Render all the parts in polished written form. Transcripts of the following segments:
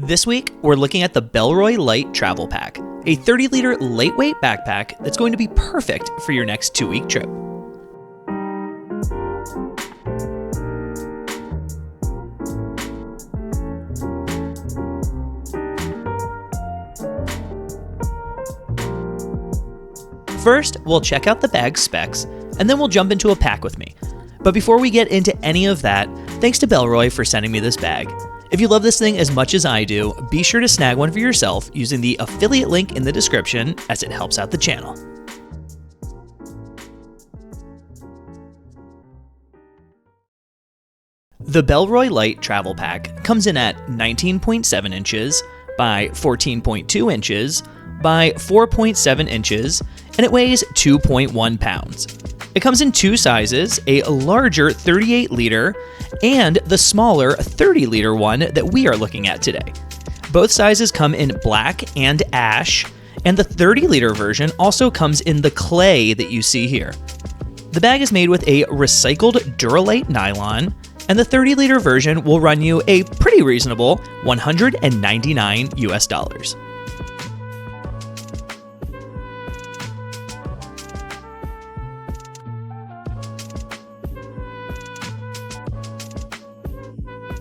This week, we're looking at the Bellroy Lite Travel Pack, a 30-liter lightweight backpack that's going to be perfect for your next 2-week trip. First, we'll check out the bag specs, and then we'll jump into a pack with me. But before we get into any of that, thanks to Bellroy for sending me this bag. If you love this thing as much as I do, be sure to snag one for yourself using the affiliate link in the description, as it helps out the channel. The Bellroy Lite Travel Pack comes in at 19.7 inches by 14.2 inches by 4.7 inches, and it weighs 2.1 pounds. It comes in two sizes, a larger 38-liter and the smaller 30-liter one that we are looking at today. Both sizes come in black and ash, and the 30-liter version also comes in the clay that you see here. The bag is made with a recycled Duralite nylon, and the 30-liter version will run you a pretty reasonable $199 US.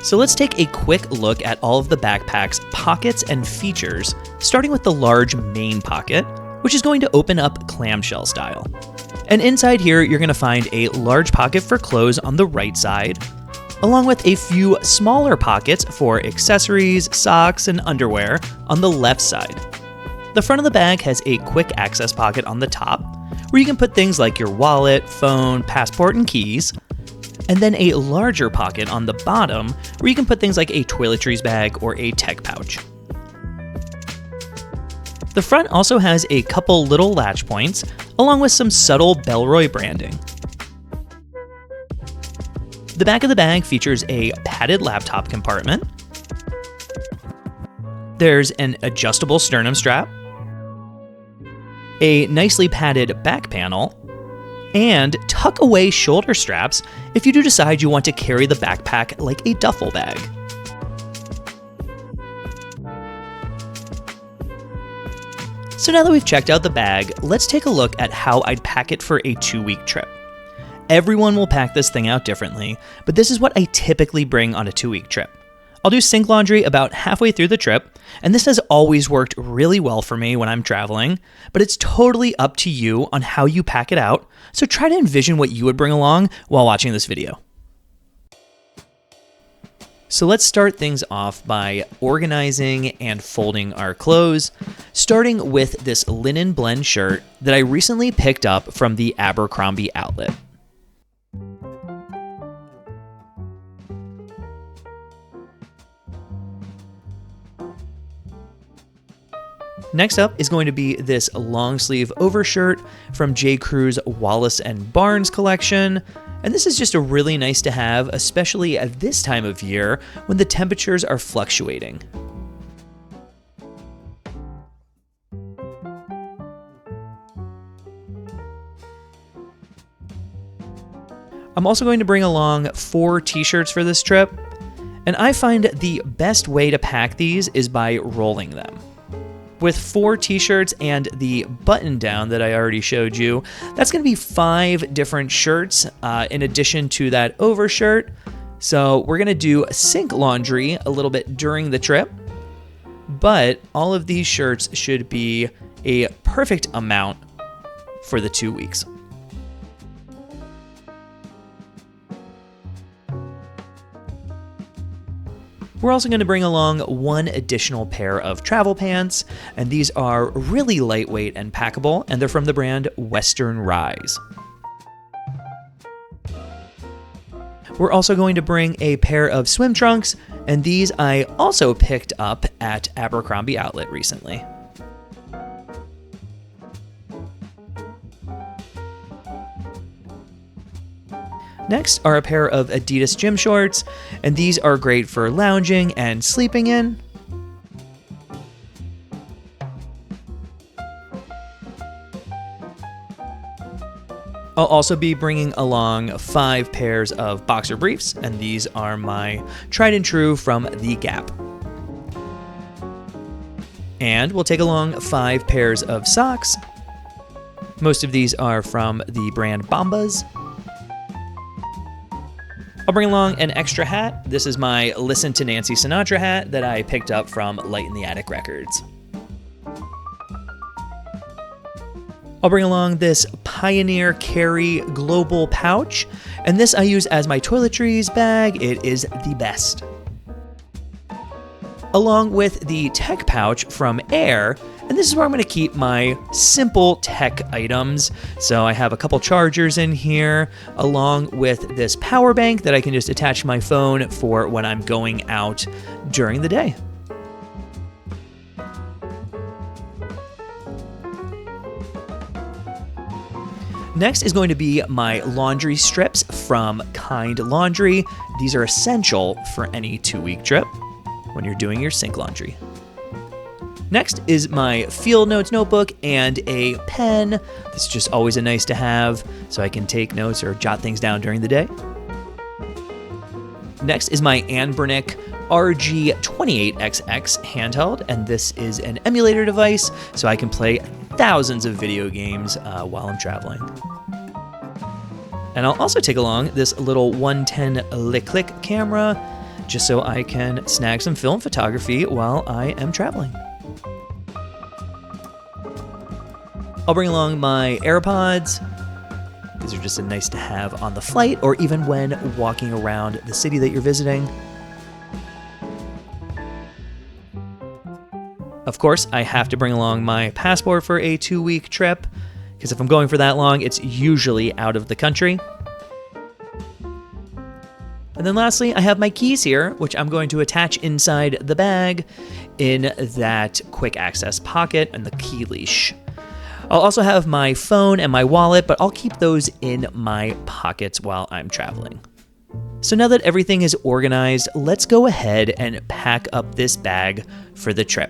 So let's take a quick look at all of the backpack's pockets and features, starting with the large main pocket, which is going to open up clamshell style. And inside here, you're going to find a large pocket for clothes on the right side, along with a few smaller pockets for accessories, socks, and underwear on the left side. The front of the bag has a quick access pocket on the top, where you can put things like your wallet, phone, passport, and keys, and then a larger pocket on the bottom where you can put things like a toiletries bag or a tech pouch. The front also has a couple little latch points, along with some subtle Bellroy branding. The back of the bag features a padded laptop compartment. There's an adjustable sternum strap, a nicely padded back panel, and tuck-away shoulder straps if you do decide you want to carry the backpack like a duffel bag. So now that we've checked out the bag, let's take a look at how I'd pack it for a 2-week trip. Everyone will pack this thing out differently, but this is what I typically bring on a 2-week trip. I'll do sink laundry about halfway through the trip, and this has always worked really well for me when I'm traveling, but it's totally up to you on how you pack it out, so try to envision what you would bring along while watching this video. So let's start things off by organizing and folding our clothes, starting with this linen blend shirt that I recently picked up from the Abercrombie outlet. Next up is going to be this long sleeve overshirt from J. Crew's Wallace and Barnes collection. And this is just a really nice to have, especially at this time of year when the temperatures are fluctuating. I'm also going to bring along 4 t-shirts for this trip. And I find the best way to pack these is by rolling them. With 4 t-shirts and the button down that I already showed you, that's going to be 5 different shirts in addition to that overshirt. So we're going to do sink laundry a little bit during the trip, but all of these shirts should be a perfect amount for the 2 weeks. We're also going to bring along 1 additional pair of travel pants, and these are really lightweight and packable, and they're from the brand Western Rise. We're also going to bring a pair of swim trunks, and these I also picked up at Abercrombie outlet recently. Next are a pair of Adidas gym shorts, and these are great for lounging and sleeping in. I'll also be bringing along 5 pairs of boxer briefs, and these are my tried and true from The Gap. And we'll take along 5 pairs of socks. Most of these are from the brand Bombas. I'll bring along an extra hat. This is my Listen to Nancy Sinatra hat that I picked up from Light in the Attic Records. I'll bring along this Pioneer Carry Global pouch, and this I use as my toiletries bag. It is the best. Along with the tech pouch from Air, and this is where I'm going to keep my simple tech items. So I have a couple chargers in here, along with this power bank that I can just attach to my phone for when I'm going out during the day. Next is going to be my laundry strips from Kind Laundry. These are essential for any 2-week trip when you're doing your sink laundry. Next is my Field Notes notebook and a pen. This is just always a nice to have, so I can take notes or jot things down during the day. Next is my Anbernic RG28XX handheld, and this is an emulator device, so I can play thousands of video games while I'm traveling. And I'll also take along this little 110 LiClick camera, just so I can snag some film photography while I am traveling. I'll bring along my AirPods. These are just a nice to have on the flight or even when walking around the city that you're visiting. Of course, I have to bring along my passport for a 2-week trip, because if I'm going for that long, it's usually out of the country. And then lastly, I have my keys here, which I'm going to attach inside the bag in that quick access pocket and the key leash. I'll also have my phone and my wallet, but I'll keep those in my pockets while I'm traveling. So now that everything is organized, let's go ahead and pack up this bag for the trip.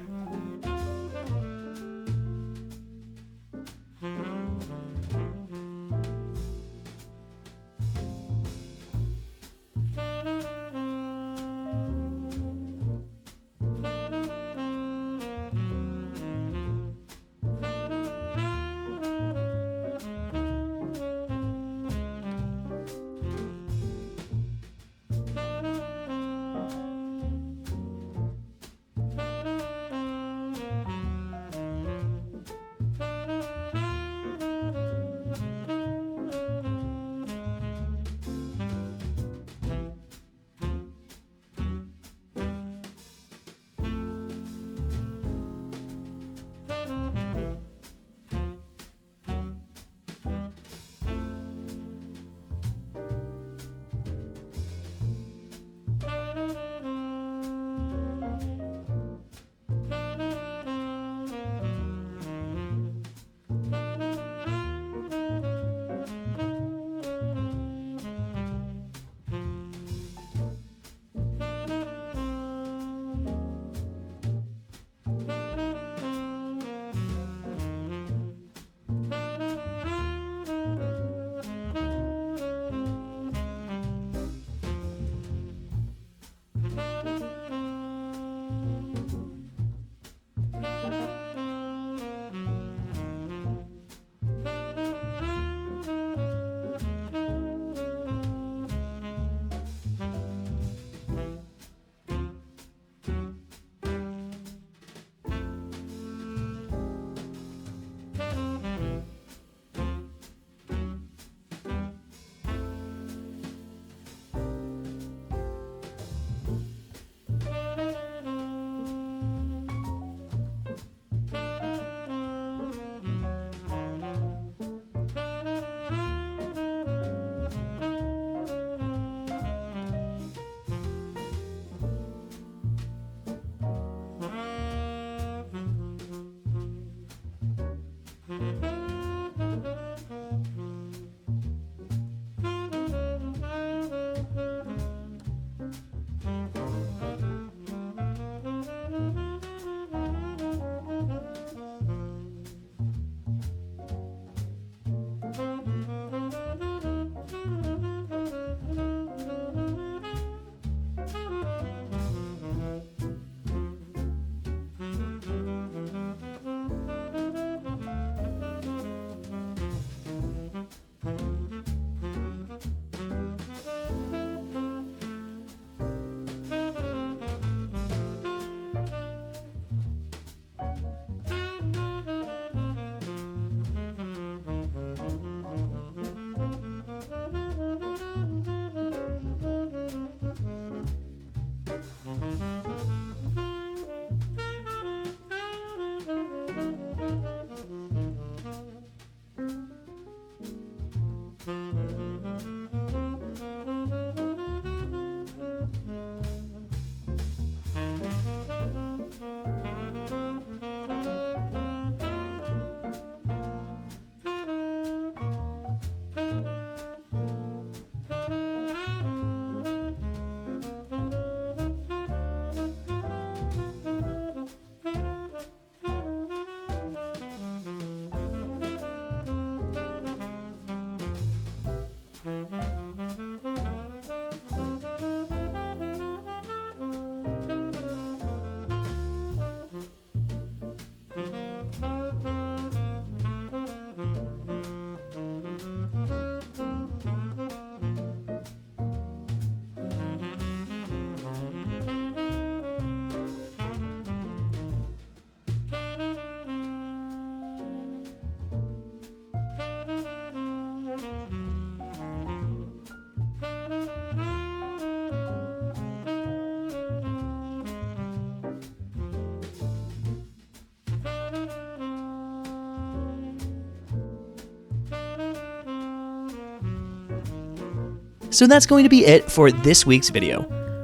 So that's going to be it for this week's video.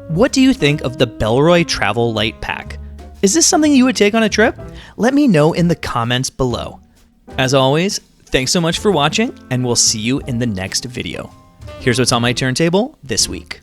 What do you think of the Bellroy Travel Lite Pack? Is this something you would take on a trip? Let me know in the comments below. As always, thanks so much for watching, and we'll see you in the next video. Here's what's on my turntable this week.